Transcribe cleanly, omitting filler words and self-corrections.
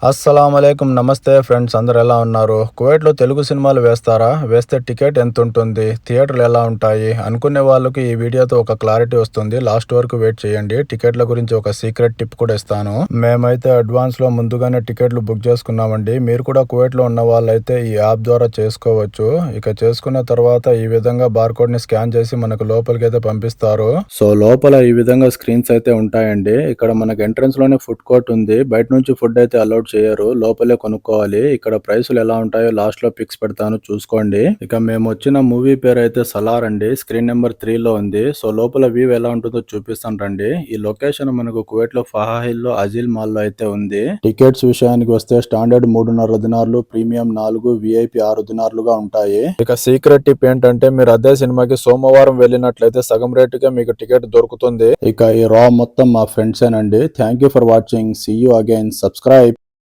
అస్సలాముఅలైకుం నమస్తే ఫ్రెండ్స్, అందరు ఎలా ఉన్నారు? కువైట్లో తెలుగు సినిమాలు వేస్తారా? వేస్తే టికెట్ ఎంత ఉంటుంది? థియేటర్లు ఎలా ఉంటాయి? అనుకునే వాళ్ళకి ఈ వీడియోతో ఒక క్లారిటీ వస్తుంది. లాస్ట్ వరకు వెయిట్ చేయండి. టికెట్ల గురించి ఒక సీక్రెట్ టిప్ కూడా ఇస్తాను. మేమైతే అడ్వాన్స్ లో ముందుగానే టికెట్లు బుక్ చేసుకున్నామండి. మీరు కూడా కువైట్లో ఉన్న వాళ్ళైతే ఈ యాప్ ద్వారా చేసుకోవచ్చు. ఇక చేసుకున్న తర్వాత ఈ విధంగా బార్కోడ్ ని స్కాన్ చేసి మనకు లోపలికి అయితే పంపిస్తారు. సో లోపల ఈ విధంగా స్క్రీన్స్ అయితే ఉంటాయండి. ఇక్కడ మనకు ఎంట్రన్స్ లోనే ఫుడ్ కోర్ట్ ఉంది. బయట నుంచి ఫుడ్ అయితే అలౌడ్ చేయరు, లోపలే కొనుక్కోవాలి. ఇక్కడ ప్రైసులు ఎలా ఉంటాయో లాస్ట్ లో పిక్స్ పెడతాను, చూసుకోండి. ఇక మేము వచ్చిన మూవీ పేరు అయితే సలార్ అండి. స్క్రీన్ నెంబర్ 3 లో ఉంది. సో లోపల వ్యూ ఎలా ఉంటుందో చూపిస్తాను రండి. ఈ లొకేషన్ మనకు కువైట్ లో ఫహాహిల్ లో అజిల్ మాల్ లో అయితే ఉంది. టికెట్స్ విషయానికి వస్తే స్టాండర్డ్ 3.5 దినార్లు, ప్రీమియం 4, విఐపి 6 దినార్లుగా ఉంటాయి. ఇక సీక్రెట్ టిప్ ఏంటంటే, మీరు అదే సినిమాకి సోమవారం వెళ్ళినట్లయితే సగం రేటుకే మీకు టికెట్ దొరుకుతుంది. ఇక ఈ రా మొత్తం మా ఫ్రెండ్స్ ఏనండి. Thank you for watching. See you again. Subscribe.